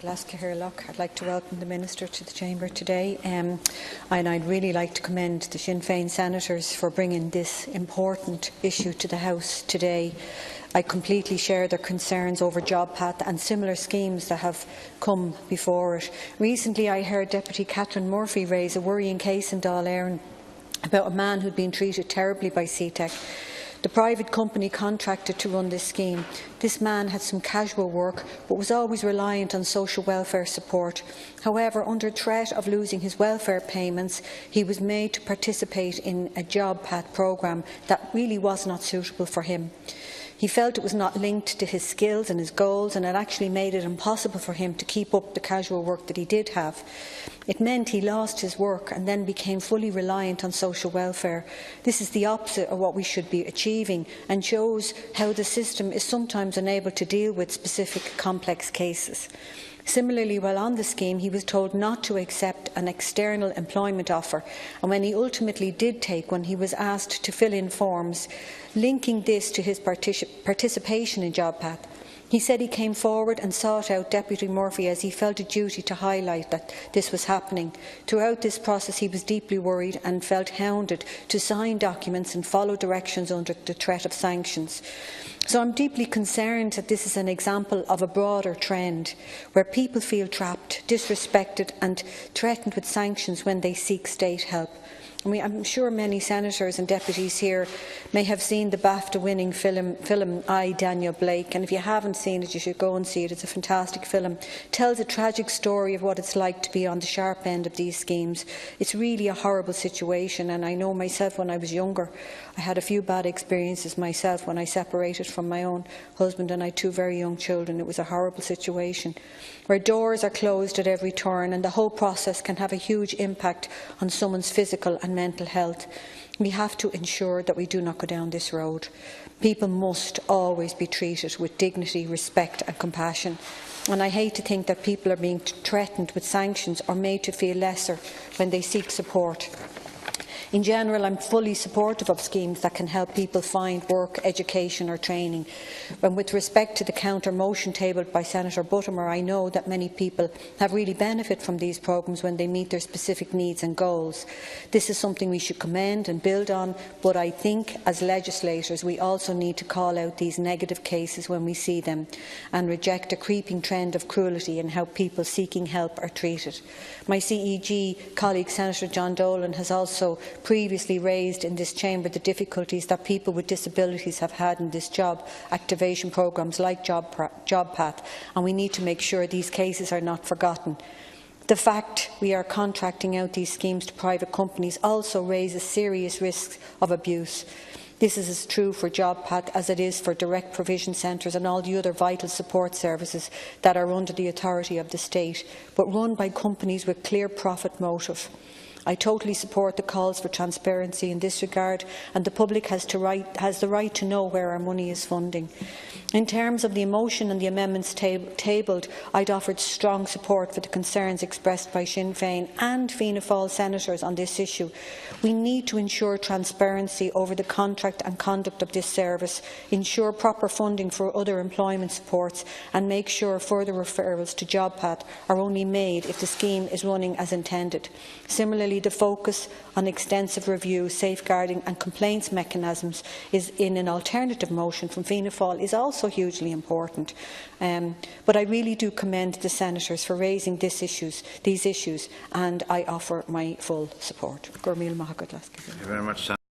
I'd like to welcome the Minister to the Chamber today, and I'd really like to commend the Sinn Féin senators for bringing this important issue to the House today. I completely share their concerns over JobPath and similar schemes that have come before it. Recently, I heard Deputy Catherine Murphy raise a worrying case in Dáil Éireann about a man who had been treated terribly by CTEC. The private company contracted to run this scheme. This man had some casual work but was always reliant on social welfare support. However, under threat of losing his welfare payments, he was made to participate in a JobPath programme that really was not suitable for him. He felt it was not linked to his skills and his goals, and it actually made it impossible for him to keep up the casual work that he did have. It meant he lost his work and then became fully reliant on social welfare. This is the opposite of what we should be achieving and shows how the system is sometimes unable to deal with specific complex cases. Similarly, while on the scheme, he was told not to accept an external employment offer, and when he ultimately did take one, he was asked to fill in forms, linking this to his participation in JobPath. He said he came forward and sought out Deputy Murphy as he felt a duty to highlight that this was happening. Throughout this process, he was deeply worried and felt hounded to sign documents and follow directions under the threat of sanctions. So I'm deeply concerned that this is an example of a broader trend where people feel trapped, disrespected and threatened with sanctions when they seek state help. I'm sure many senators and deputies here may have seen the BAFTA-winning film I, Daniel Blake, and if you haven't seen it, you should go and see it. It's a fantastic film. It tells a tragic story of what it's like to be on the sharp end of these schemes. It's really a horrible situation, and I know myself when I was younger, I had a few bad experiences myself when I separated from my own husband, and I had two very young children. It was a horrible situation where doors are closed at every turn, and the whole process can have a huge impact on someone's physical and mental health. We have to ensure that we do not go down this road. People must always be treated with dignity, respect and compassion. And I hate to think that people are being threatened with sanctions or made to feel lesser when they seek support. In general, I am fully supportive of schemes that can help people find work, education or training. And with respect to the counter motion tabled by Senator Buttimer, I know that many people have really benefited from these programmes when they meet their specific needs and goals. This is something we should commend and build on, but I think as legislators we also need to call out these negative cases when we see them and reject a creeping trend of cruelty in how people seeking help are treated. My CEG colleague Senator John Dolan has also previously raised in this chamber the difficulties that people with disabilities have had in this job activation programmes like JobPath, and we need to make sure these cases are not forgotten. The fact we are contracting out these schemes to private companies also raises serious risks of abuse. This is as true for JobPath as it is for direct provision centres and all the other vital support services that are under the authority of the state, but run by companies with clear profit motive. I totally support the calls for transparency in this regard, and the public has the right to know where our money is funding. In terms of the motion and the amendments tabled, I'd offered strong support for the concerns expressed by Sinn Féin and Fianna Fáil senators on this issue. We need to ensure transparency over the contract and conduct of this service, ensure proper funding for other employment supports and make sure further referrals to JobPath are only made if the scheme is running as intended. Similarly, the focus on extensive review, safeguarding and complaints mechanisms is in an alternative motion from Fianna Fáil is also hugely important. But I really do commend the senators for raising these issues, and I offer my full support. Thank you very much.